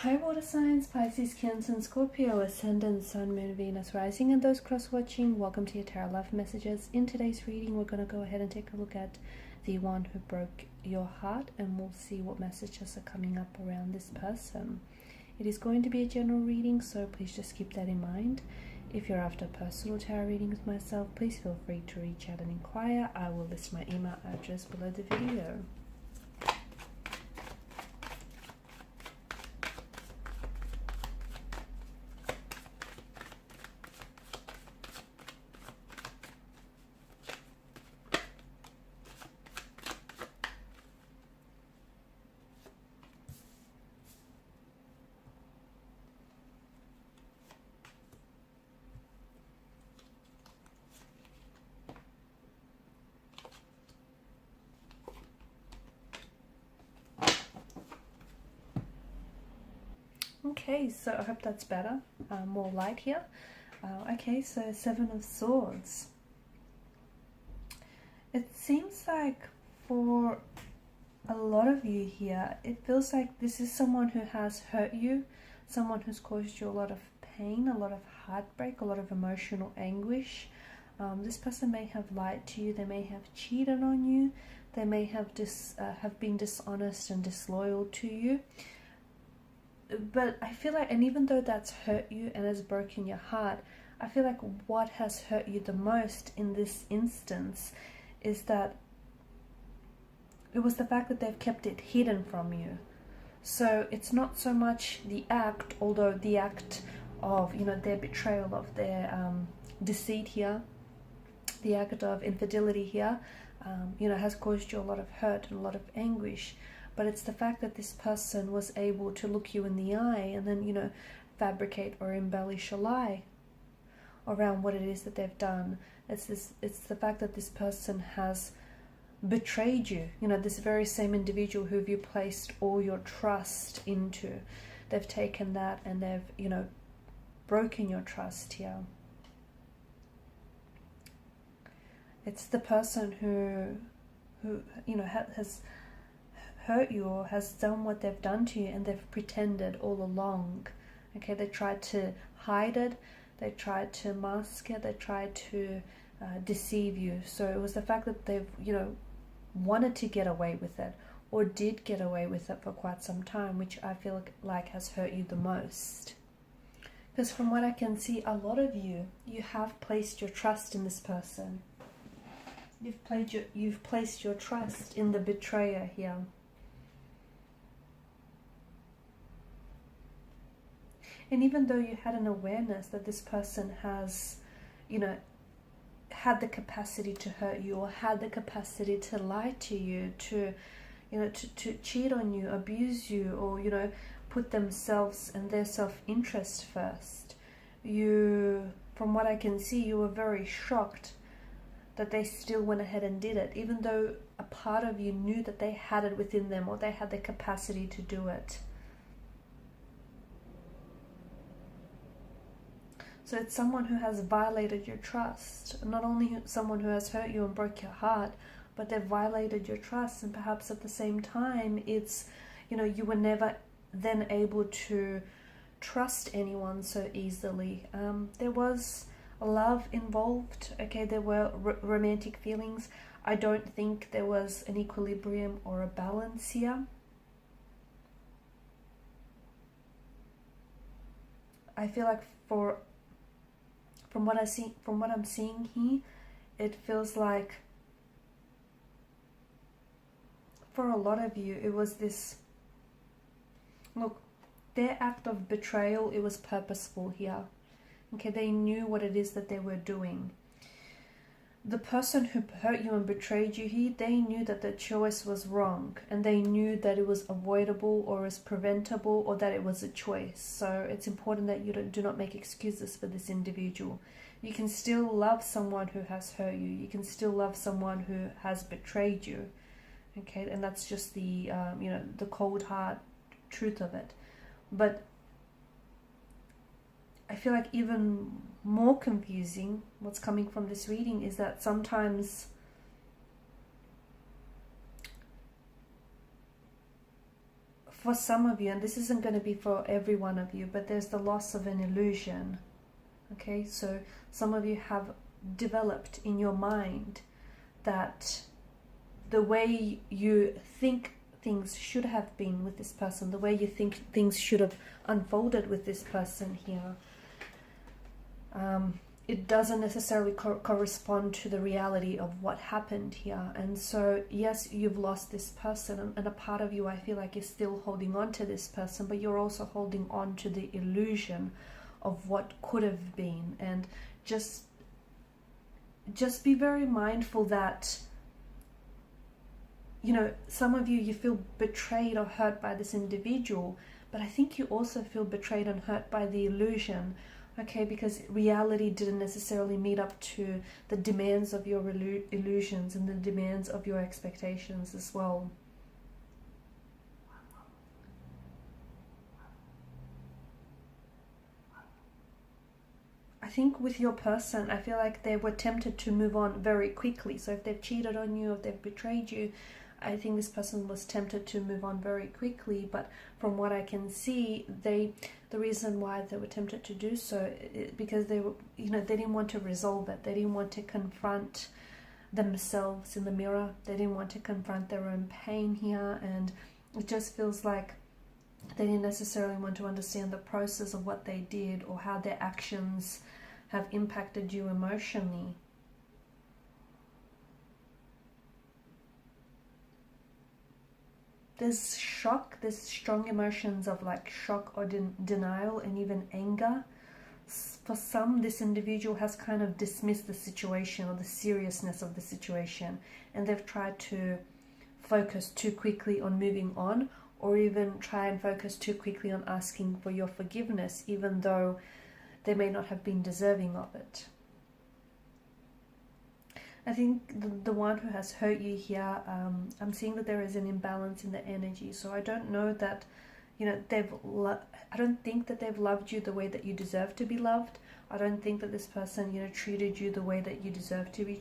Hi water signs, Pisces, Cancer and Scorpio, Ascendant, Sun, Moon, Venus, Rising, and those cross-watching. Welcome to your Tarot Love Messages. In today's reading, we're going to go ahead and take a look at the one who broke your heart, and we'll see what messages are coming up around this person. It is going to be a general reading, so please just keep that in mind. If you're after a personal tarot reading with myself, please feel free to reach out and inquire. I will list my email address below the video. Okay, so I hope that's better, more light here. Okay, so Seven of Swords. It seems like for a lot of you here, it feels like this is someone who has hurt you, someone who's caused you a lot of pain, a lot of heartbreak, a lot of emotional anguish. This person may have lied to you, they may have cheated on you, they may have been dishonest and disloyal to you. But I feel like, and even though that's hurt you and has broken your heart, I feel like what has hurt you the most in this instance is that it was the fact that they've kept it hidden from you. So it's not so much the act, although the act of, their betrayal, of their deceit here, the act of infidelity here, has caused you a lot of hurt and a lot of anguish. But it's the fact that this person was able to look you in the eye and then, fabricate or embellish a lie around what it is that they've done. It's the fact that this person has betrayed you. This very same individual who you placed all your trust into. They've taken that and they've, broken your trust here. It's the person who has hurt you or has done what they've done to you, and they've pretended all along. Okay, they tried to hide it, they tried to mask it, they tried to deceive you. So it was the fact that they've wanted to get away with it, or did get away with it for quite some time, which I feel like has hurt you the most. Because from what I can see, a lot of you have placed your trust in this person. You've placed your trust in the betrayer here. And even though you had an awareness that this person has, had the capacity to hurt you, or had the capacity to lie to you, to cheat on you, abuse you, or, put themselves and their self-interest first, from what I can see, you were very shocked that they still went ahead and did it, even though a part of you knew that they had it within them, or they had the capacity to do it. So it's someone who has violated your trust. Not only someone who has hurt you and broke your heart, but they've violated your trust. And perhaps at the same time, it's, you were never then able to trust anyone so easily. There was love involved. Okay, there were romantic feelings. I don't think there was an equilibrium or a balance here. I feel like from what I'm seeing here, it feels like for a lot of you, it was this, look, their act of betrayal, it was purposeful here. Okay, they knew what it is that they were doing. The person who hurt you and betrayed you here, they knew that the choice was wrong, and they knew that it was avoidable or was preventable, or that it was a choice. So it's important that you do not make excuses for this individual. You can still love someone who has hurt you. You can still love someone who has betrayed you. Okay, and that's just the the cold hard truth of it. But I feel like even more confusing, what's coming from this reading, is that sometimes for some of you, and this isn't going to be for every one of you, but there's the loss of an illusion. Okay, so some of you have developed in your mind that the way you think things should have been with this person, the way you think things should have unfolded with this person here, it doesn't necessarily correspond to the reality of what happened here. And so yes, you've lost this person, and a part of you, I feel like, is still holding on to this person, but you're also holding on to the illusion of what could have been. And just be very mindful that, you know, some of you, you feel betrayed or hurt by this individual, but I think you also feel betrayed and hurt by the illusion. Okay, because reality didn't necessarily meet up to the demands of your illusions and the demands of your expectations as well. I think with your person, I feel like they were tempted to move on very quickly. So if they've cheated on you, if they've betrayed you, I think this person was tempted to move on very quickly. But from what I can see, the reason why they were tempted to do so, because they were, you know, they didn't want to resolve it. They didn't want to confront themselves in the mirror. They didn't want to confront their own pain here. And it just feels like they didn't necessarily want to understand the process of what they did or how their actions have impacted you emotionally. There's shock, there's strong emotions of like shock or denial and even anger. For some, this individual has kind of dismissed the situation or the seriousness of the situation, and they've tried to focus too quickly on moving on, or even try and focus too quickly on asking for your forgiveness, even though they may not have been deserving of it. I think the one who has hurt you here, I'm seeing that there is an imbalance in the energy. So I don't know that, you know, I don't think that they've loved you the way that you deserve to be loved. I don't think that this person, you know, treated you the way that you deserve to be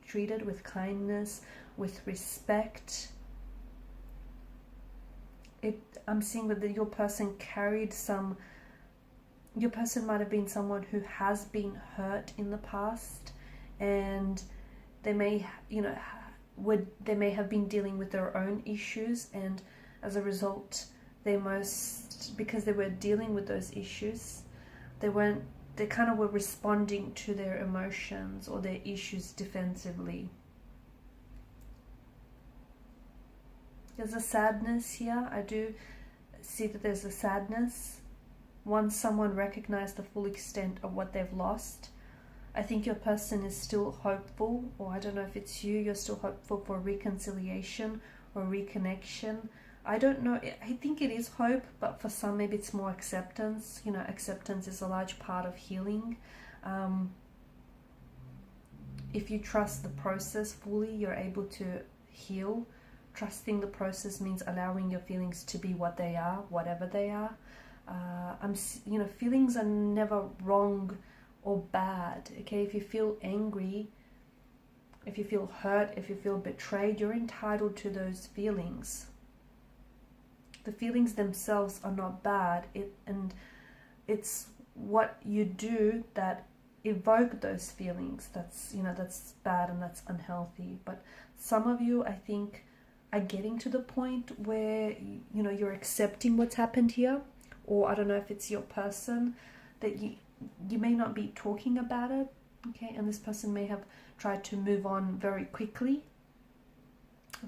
treated, with kindness, with respect. I'm seeing that your person carried some. Your person might have been someone who has been hurt in the past, and they may, you know, they may have been dealing with their own issues, and as a result, because they were dealing with those issues, they kind of were responding to their emotions or their issues defensively. There's a sadness here. I do see that there's a sadness. Once someone recognized the full extent of what they've lost, I think your person is still hopeful, or I don't know if it's you're still hopeful for reconciliation or reconnection. I don't know. I think it is hope, but for some maybe it's more acceptance. You know, acceptance is a large part of healing. If you trust the process fully, you're able to heal. Trusting the process means allowing your feelings to be what they are, whatever they are. You know, feelings are never wrong or bad. Okay, if you feel angry, if you feel hurt, if you feel betrayed, you're entitled to those feelings. The feelings themselves are not bad, and it's what you do that evoke those feelings that's, you know, that's bad and that's unhealthy. But some of you, I think, are getting to the point where, you know, you're accepting what's happened here, or I don't know if it's your person, that you may not be talking about it, okay, and this person may have tried to move on very quickly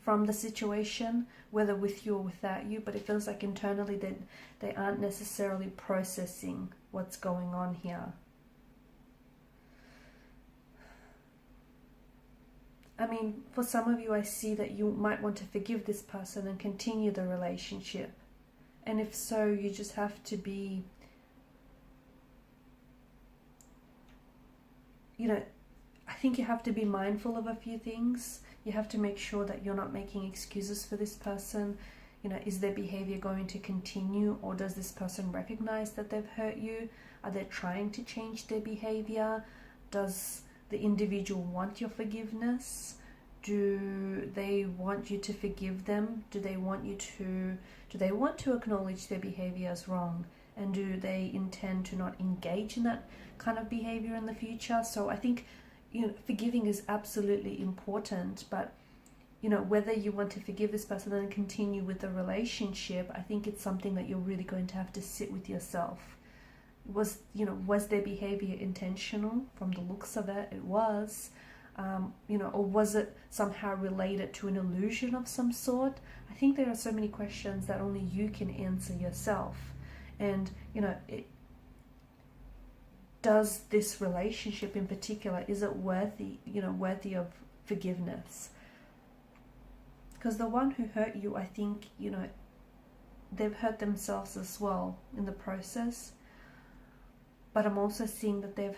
from the situation, whether with you or without you, but it feels like internally they aren't necessarily processing what's going on here. I mean, for some of you, I see that you might want to forgive this person and continue the relationship. And if so, you just have to be, you know, I think you have to be mindful of a few things. You have to make sure that you're not making excuses for this person. You know, is their behavior going to continue, or does this person recognize that they've hurt you? Are they trying to change their behavior? Does the individual want your forgiveness? Do they want you to forgive them? Do they want to acknowledge their behavior as wrong? And do they intend to not engage in that kind of behavior in the future? So I think, forgiving is absolutely important, but whether you want to forgive this person and continue with the relationship, I think it's something that you're really going to have to sit with yourself. Was their behavior intentional? From the looks of it, it was. Or was it somehow related to an illusion of some sort? I think there are so many questions that only you can answer yourself. And, does this relationship in particular, is it worthy of forgiveness? Because the one who hurt you, I think, they've hurt themselves as well in the process. But I'm also seeing that they're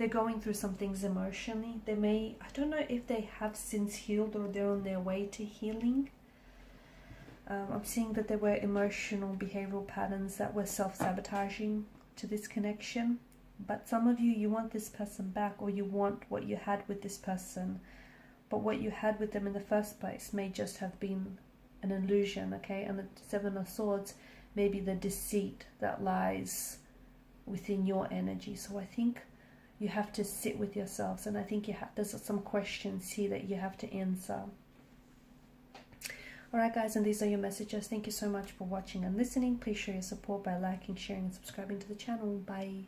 going through some things emotionally. I don't know if they have since healed or they're on their way to healing. I'm seeing that there were emotional behavioral patterns that were self-sabotaging to this connection. But some of you want this person back, or you want what you had with this person. But what you had with them in the first place may just have been an illusion, okay? And the Seven of Swords may be the deceit that lies within your energy. So I think you have to sit with yourselves, and I think there's some questions here that you have to answer. Alright guys, and these are your messages. Thank you so much for watching and listening. Please show your support by liking, sharing and subscribing to the channel. Bye.